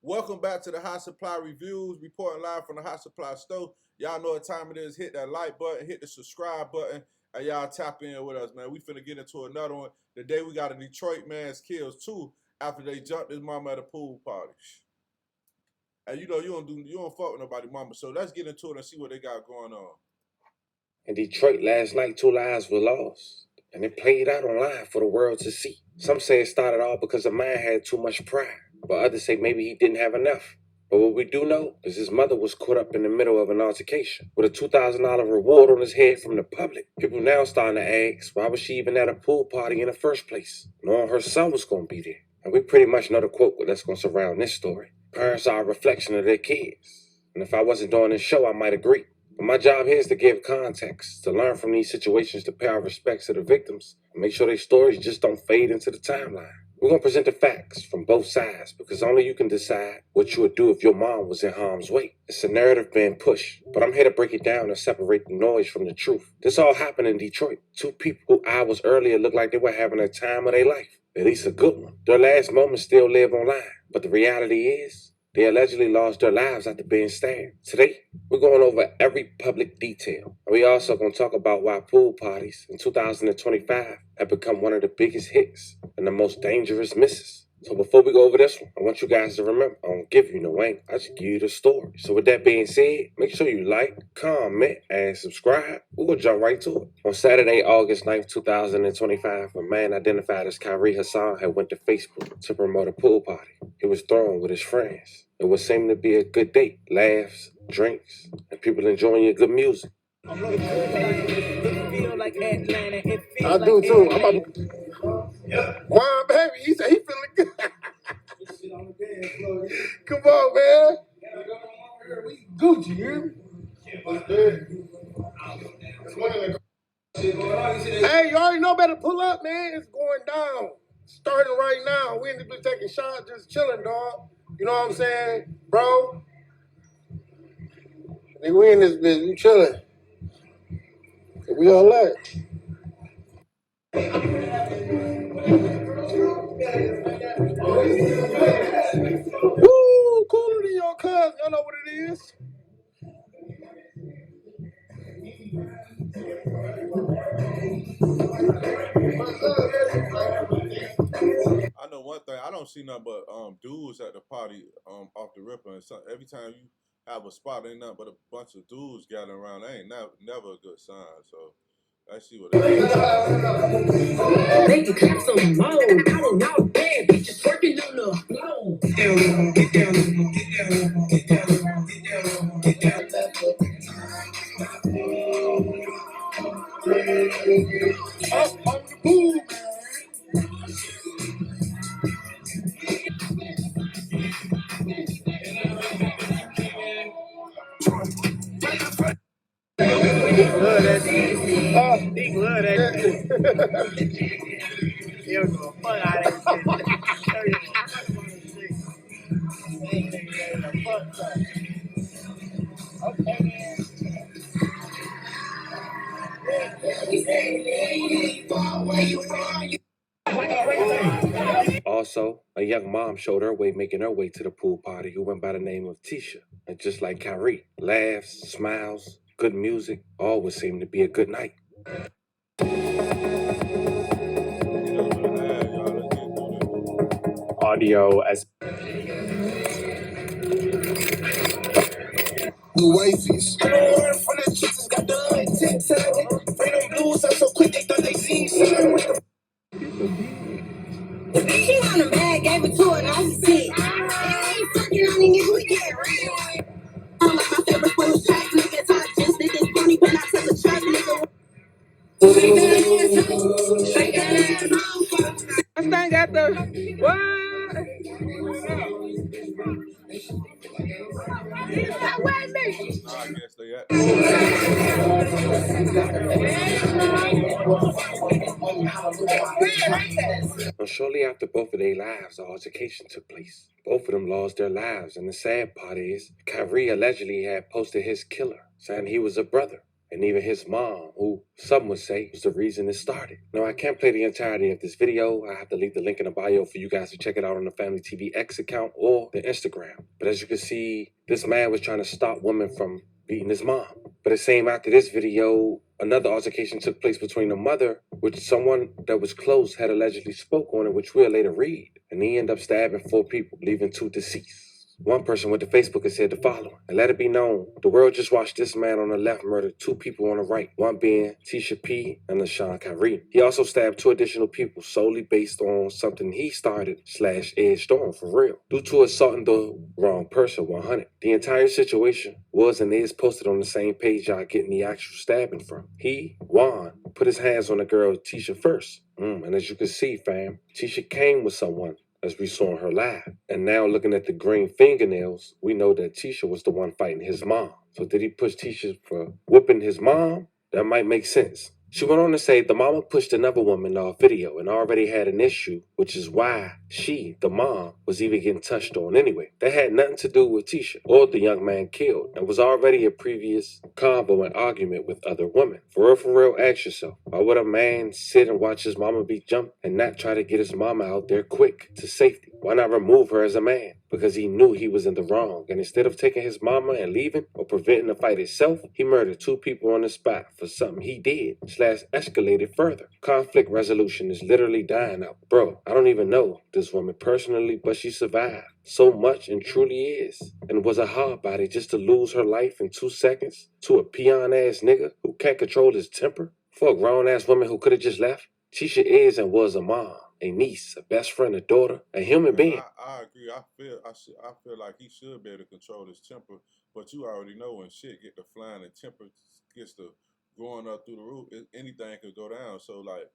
Welcome back to the High Supply Reviews, reporting live from the High Supply store. Y'all know what time it is. Hit that like button, hit the subscribe button, and y'all tap in with us, man. We finna get into another one. Today we got a Detroit man's kills too after they jumped his mama at a pool party. And you know you don't fuck with nobody mama, so let's get into it and see what they got going on. In Detroit last night, 2 lives were lost, and it played out on live for the world to see. Some say it started all because a man had too much pride, but others say maybe he didn't have enough. But what we do know is his mother was caught up in the middle of an altercation with a $2,000 reward on his head from the public. People now starting to ask, why was she even at a pool party in the first place, knowing her son was going to be there? And we pretty much know the quote that's going to surround this story. Parents are a reflection of their kids. And if I wasn't doing this show, I might agree. But my job here is to give context, to learn from these situations, to pay our respects to the victims, and make sure their stories just don't fade into the timeline. We're going to present the facts from both sides, because only you can decide what you would do if your mom was in harm's way. It's a narrative being pushed, but I'm here to break it down and separate the noise from the truth. This all happened in Detroit. 2 people who hours earlier looked like they were having a time of their life, at least a good one. Their last moments still live online, but the reality is, they allegedly lost their lives after being stabbed. Today, we're going over every public detail. And we also going to talk about why pool parties in 2025 have become one of the biggest hits and the most dangerous misses. So before we go over this one, I want you guys to remember, I don't give you no angle, I just give you the story. So with that being said, make sure you like, comment, and subscribe. We're going to jump right to it. On Saturday, August 9th, 2025, a man identified as Kyrie Hassan had went to Facebook to promote a pool party. He was throwing with his friends. It would seem to be a good date, laughs, drinks, and people enjoying your good music. I do too. I'm about to... Wow, baby, he said he feeling good. Come on, man. Gucci, you hear me? Hey, you already know better pull up, man. It's going down. Starting right now. We ain't just taking shots, just chilling, dog. You know what I'm saying? Bro. Nigga, we in this bitch, we chilling. We all that. Woo! Cooler than your cousin. Y'all know what it is. I know one thing. I don't see nothing but dudes at the party off the ripper, and so every time you have a spot, ain't nothing but a bunch of dudes gathering around. That ain't never a good sign. So let's see what it is. They can clap some more. I don't know, bad bitches working on the floor. Get down, get down, get down, get down, get down, get down. Up on the pool, man. Love that shit. Big love that shit. He'll go fuck out of that. Also, a young mom showed her way making her way to the pool party who went by the name of Tisha. And just like Kyrie, laughs, smiles, good music, always seemed to be a good night. Audio as The wifeys. I know word from the chicks got done. TikTok. Freedom blues are so quick they thought they seen something. She want a bag, gave it to her, now she sick. I ain't fucking on these niggas, we get real. I'm like my favorite one was trash, nigga. Talk just niggas, funny, but I tell the trap nigga. Shake that ass off. I stand got the what? I guess they at. Now, shortly after both of their lives, an altercation took place. Both of them lost their lives, and the sad part is, Kyrie allegedly had posted his killer, saying he was a brother. and even his mom, who some would say was the reason it started. Now, I can't play the entirety of this video. I have to leave the link in the bio for you guys to check it out on the Family TV X account or the Instagram. But as you can see, this man was trying to stop women from beating his mom. But it seemed after this video, another altercation took place between the mother, which someone that was close had allegedly spoke on it, which we'll later read. And he ended up stabbing 4 people, leaving 2 deceased. One person went to Facebook and said the following: and let it be known, the world just watched this man on the left murder 2 people on the right, one being Tisha P and LaShawn Kyrie. He also stabbed 2 additional people solely based on something he started / edged on for real, due to assaulting the wrong person 100. The entire situation was and is posted on the same page y'all getting the actual stabbing from. He, Juan, put his hands on the girl Tisha first. And as you can see, fam, Tisha came with someone, as we saw in her live. And now looking at the green fingernails, we know that Tisha was the one fighting his mom. So did he push Tisha for whooping his mom? That might make sense. She went on to say the mama pushed another woman off video and already had an issue, which is why she, the mom, was even getting touched on anyway. That had nothing to do with Tisha or the young man killed, and was already a previous convo and argument with other women. For real, ask yourself, why would a man sit and watch his mama be jumped and not try to get his mama out there quick to safety? Why not remove her as a man? Because he knew he was in the wrong, and instead of taking his mama and leaving or preventing the fight itself, he murdered 2 people on the spot for something he did / escalated further. Conflict resolution is literally dying out. Bro, I don't even know this woman personally, but she survived so much and truly is, and was a hard body just to lose her life in 2 seconds to a peon ass nigga who can't control his temper for a grown ass woman who could have just left. Tisha is and was a mom, a niece, a best friend, a daughter, a human being. I agree. I feel like he should be able to control his temper, but you already know when shit get to flying and temper gets to going up through the roof, anything could go down. So like,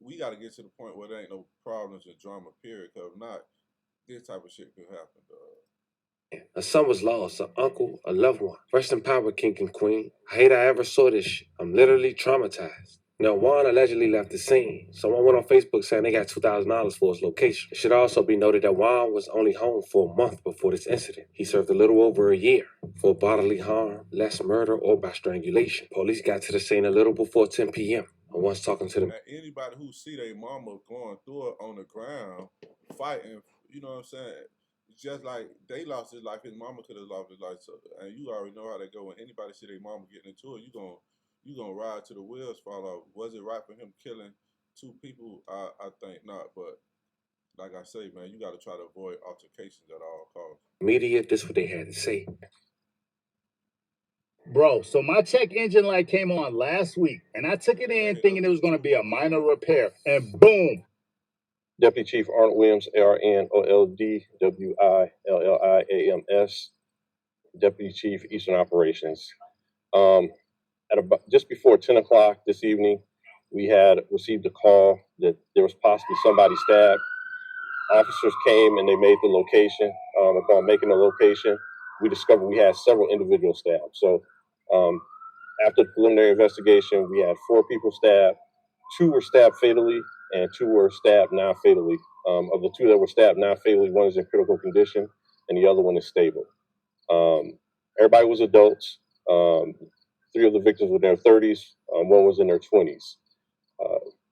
we got to get to the point where there ain't no problems and drama. Period. Cause if not, this type of shit could happen. A son was lost, an uncle, a loved one. Rest in power, king and queen. I hate I ever saw this shit. I'm literally traumatized. Now, Juan allegedly left the scene. Someone went on Facebook saying they got $2,000 for his location. It should also be noted that Juan was only home for a month before this incident. He served a little over a year for bodily harm, less murder, or by strangulation. Police got to the scene a little before 10 p.m. I once talking to them. Anybody who see their mama going through it on the ground, fighting, you know what I'm saying? Just like they lost his life, his mama could have lost his life. So, and you already know how they go. When anybody see their mama getting into it, you gonna ride to the wheels fall off. Was it right for him killing 2 people? I think not. But like I say, man, you got to try to avoid altercations at all costs. Media, this what they had to say. Bro, so my check engine light came on last week, and I took it in thinking it was going to be a minor repair, and boom. Deputy Chief Arnold Williams, ARNOLD WILLIAMS, Deputy Chief Eastern Operations. At about just before 10 o'clock this evening, we had received a call that there was possibly somebody stabbed. Officers came and they made the location. Upon making the location, we discovered we had several individuals stabbed. So after the preliminary investigation, we had 4 people stabbed. 2 were stabbed fatally and 2 were stabbed non-fatally. Of the 2 that were stabbed non-fatally, 1 is in critical condition and the other one is stable. Everybody was adults. 3 of the victims were in their 30s. 1 was in their 20s.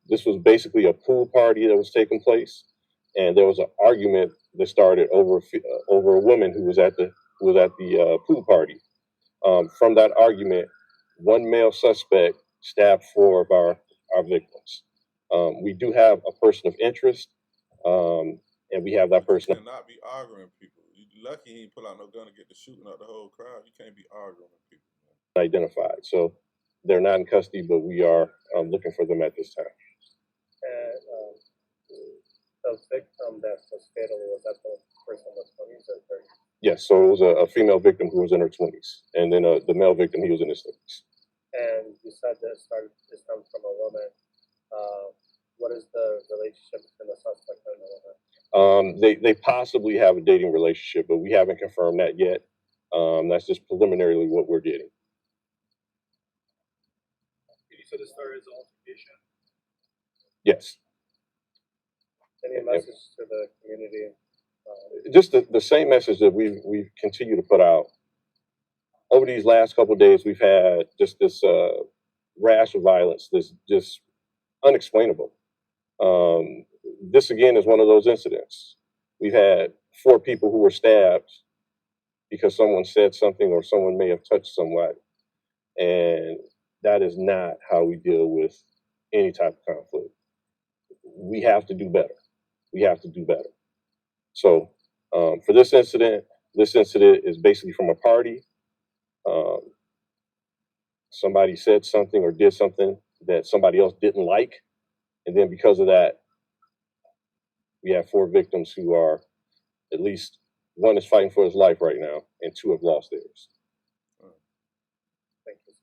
This was basically a pool party that was taking place, and there was an argument that started over a woman who was at the pool party. From that argument, 1 male suspect stabbed 4 of our victims. We do have a person of interest, and we have that person. You cannot be arguing people. You're lucky he didn't pull out no gun to get the shooting out the whole crowd. You can't be arguing with people. Identified. So they're not in custody, but we are looking for them at this time. And the victim that was fatally, was that the person in the 20s or 30s? Yes, so it was a female victim who was in her 20s, and then the male victim, he was in his 30s. And you said this comes from a woman. What is the relationship between the suspect and the woman? They possibly have a dating relationship, but we haven't confirmed that yet. That's just preliminarily what we're getting. So this story is altercation? Yes. Any message to the community? Just the same message that we continue to put out. over these last couple of days, we've had just this rash of violence that's just unexplainable. This again is one of those incidents. We've had 4 people who were stabbed because someone said something or someone may have touched somebody. And that is not how we deal with any type of conflict. We have to do better. We have to do better. So for this incident is basically from a party. Somebody said something or did something that somebody else didn't like. And then because of that, we have 4 victims who are, at least one is fighting for his life right now, and 2 have lost theirs. Thank you.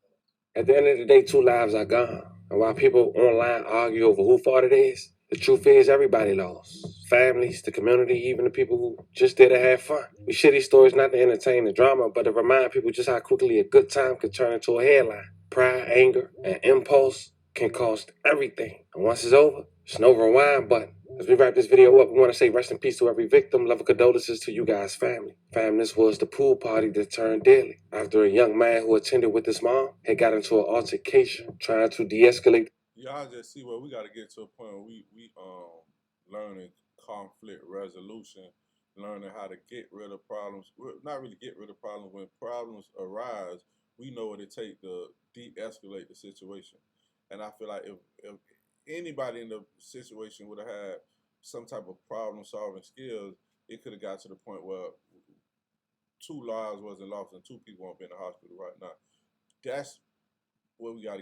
At the end of the day, 2 lives are gone. And while people online argue over whose fault it is, the truth is everybody lost. Families, the community, even the people who just there to have fun. We share these stories not to entertain the drama, but to remind people just how quickly a good time can turn into a headline. Pride, anger, and impulse can cost everything. And once it's over, it's no rewind button. As we wrap this video up, we want to say rest in peace to every victim. Love and condolences to you guys' family. Fam, this was the pool party that turned deadly after a young man who attended with his mom had got into an altercation trying to de-escalate. Y'all just see where we got to get to a point where we learning conflict resolution, learning how to get rid of problems. Not really get rid of problems. When problems arise, we know what it takes to de-escalate the situation. And I feel like if anybody in the situation would have had some type of problem-solving skills, it could have got to the point where 2 lives wasn't lost and 2 people won't be in the hospital right now. That's what we got to